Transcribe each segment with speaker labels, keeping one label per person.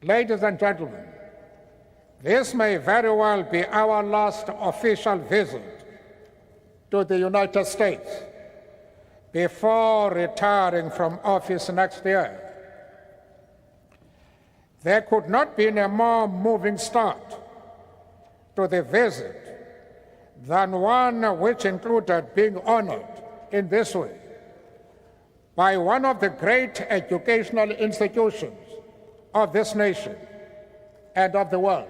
Speaker 1: Ladies and gentlemen, this may very well be our last official visit to the United States before retiring from office next year. There could not be a more moving start to the visit than one which included being honored in this way by one of the great educational institutions of this nation and of the world.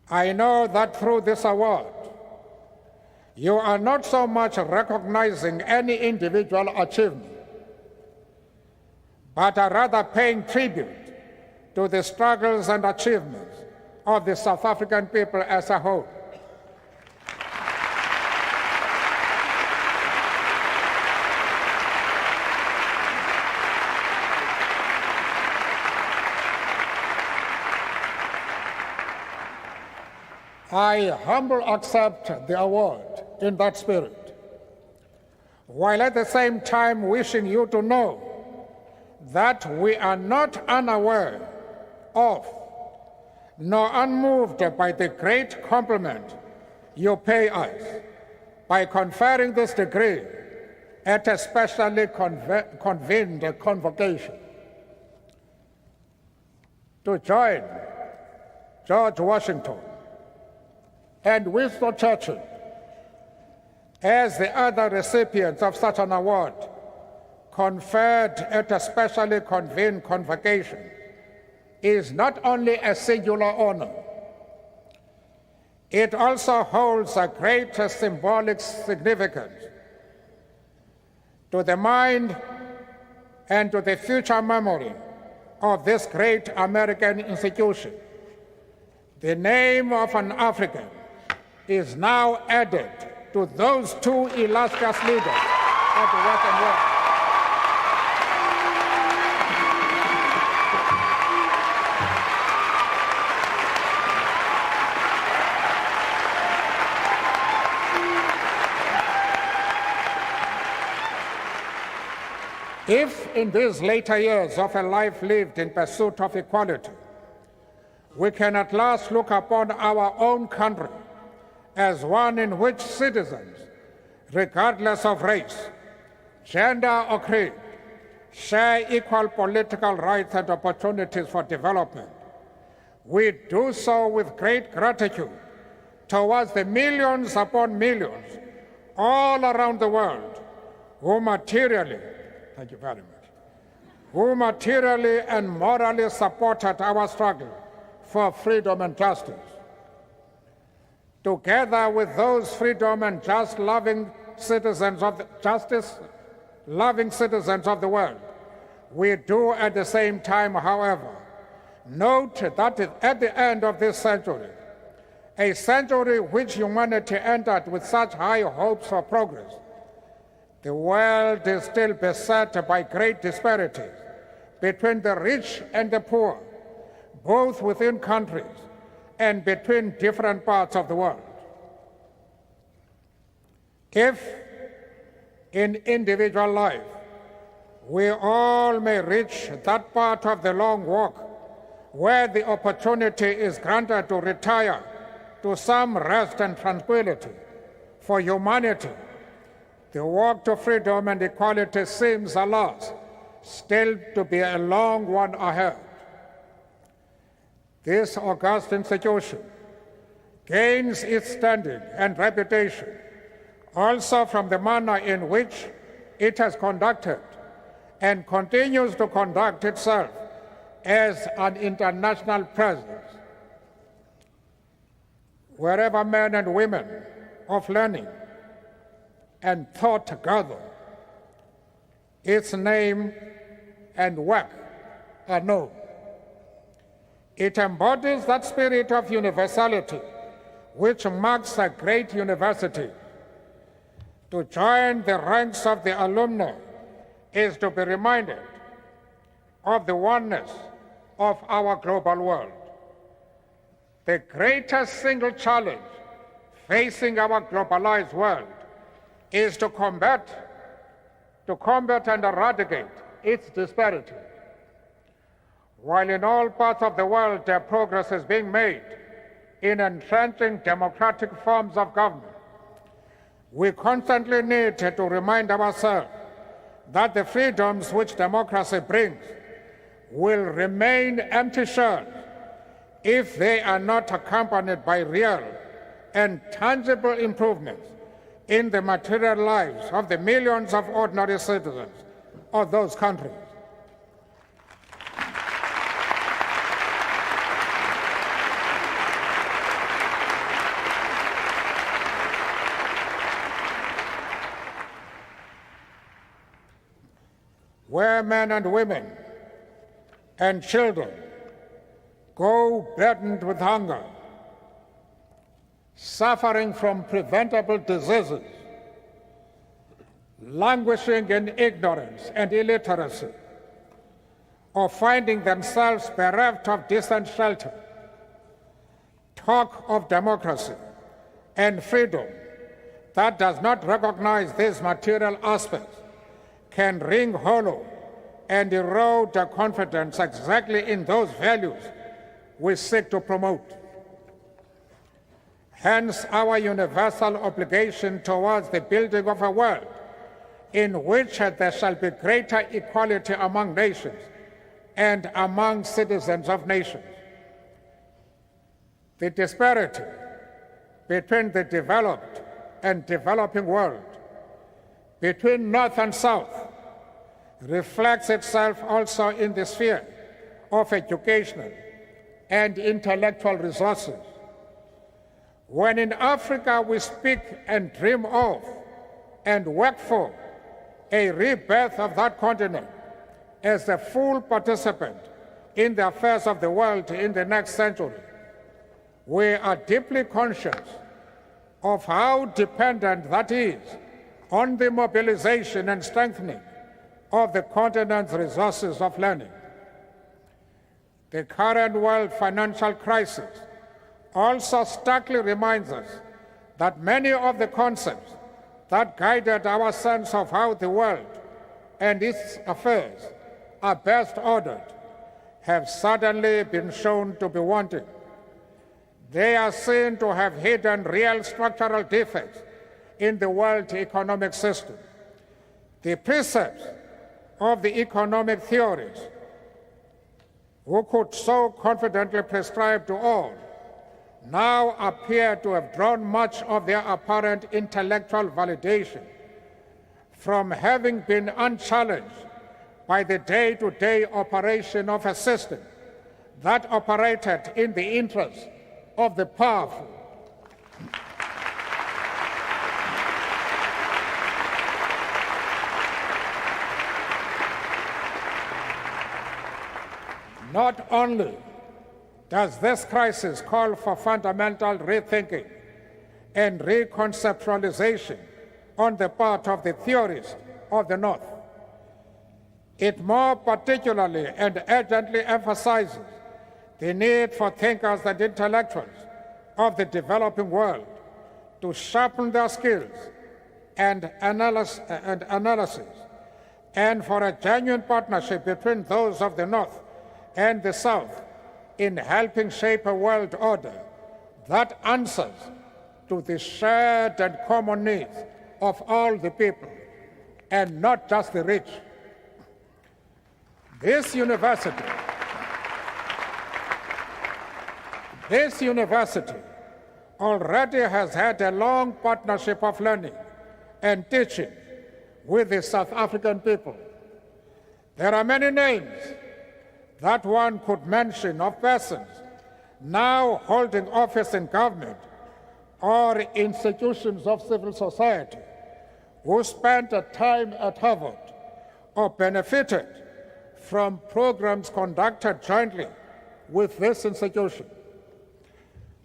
Speaker 1: I know that through this award, you are not so much recognizing any individual achievement, but are rather paying tribute to the struggles and achievements of the South African people as a whole. I humbly accept the award in that spirit, while at the same time wishing you to know that we are not unaware of nor unmoved by the great compliment you pay us by conferring this degree at a specially convened convocation. To join George Washington and Winston Churchill as the other recipients of such an award conferred at a specially convened convocation is not only a singular honor, it also holds a great symbolic significance to the mind and to the future memory of this great American institution. The name of an African is now added to those two illustrious leaders of the Western world. If in these later years of a life lived in pursuit of equality, we can at last look upon our own country as one in which citizens, regardless of race, gender, or creed, share equal political rights and opportunities for development, we do so with great gratitude towards the millions upon millions all around the world who materially, thank you very much, who materially and morally supported our struggle for freedom and justice. Together with those freedom and justice-loving citizens of the world, we do at the same time, however, note that at the end of this century, a century which humanity entered with such high hopes for progress, the world is still beset by great disparities between the rich and the poor, both within countries and between different parts of the world. If in individual life we all may reach that part of the long walk where the opportunity is granted to retire to some rest and tranquility for humanity, the walk to freedom and equality seems, alas, still to be a long one ahead. This august institution gains its standing and reputation also from the manner in which it has conducted and continues to conduct itself as an international presence. Wherever men and women of learning and thought gather, its name and work are known. It embodies that spirit of universality which marks a great university. To join the ranks of the alumni is to be reminded of the oneness of our global world. The greatest single challenge facing our globalized world is to combat and eradicate its disparity. While in all parts of the world progress is being made in entrenching democratic forms of government, we constantly need to remind ourselves that the freedoms which democracy brings will remain empty shells if they are not accompanied by real and tangible improvements in the material lives of the millions of ordinary citizens of those countries. Where men and women and children go burdened with hunger, suffering from preventable diseases, languishing in ignorance and illiteracy, or finding themselves bereft of decent shelter, talk of democracy and freedom that does not recognize these material aspects can ring hollow and erode the confidence exactly in those values we seek to promote. Hence, our universal obligation towards the building of a world in which there shall be greater equality among nations and among citizens of nations. The disparity between the developed and developing world, between North and South, reflects itself also in the sphere of educational and intellectual resources. When in Africa we speak and dream of and work for a rebirth of that continent as a full participant in the affairs of the world in the next century, we are deeply conscious of how dependent that is on the mobilization and strengthening of the continent's resources of learning. The current world financial crisis also starkly reminds us that many of the concepts that guided our sense of how the world and its affairs are best ordered have suddenly been shown to be wanting. They are seen to have hidden real structural defects in the world economic system. The precepts of the economic theories who could so confidently prescribe to all now appear to have drawn much of their apparent intellectual validation from having been unchallenged by the day-to-day operation of a system that operated in the interest of the powerful. Not only does this crisis call for fundamental rethinking and reconceptualization on the part of the theorists of the North, it more particularly and urgently emphasizes the need for thinkers and intellectuals of the developing world to sharpen their skills and analysis, and for a genuine partnership between those of the North and the South in helping shape a world order that answers to the shared and common needs of all the people, and not just the rich. This university already has had a long partnership of learning and teaching with the South African people. There are many names that one could mention of persons now holding office in government or institutions of civil society who spent a time at Harvard or benefited from programs conducted jointly with this institution.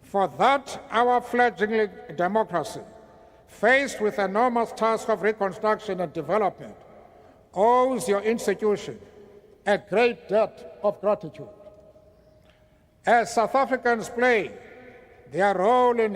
Speaker 1: For that, our fledgling democracy, faced with an enormous task of reconstruction and development, owes your institution a great debt of gratitude. As South Africans play their role in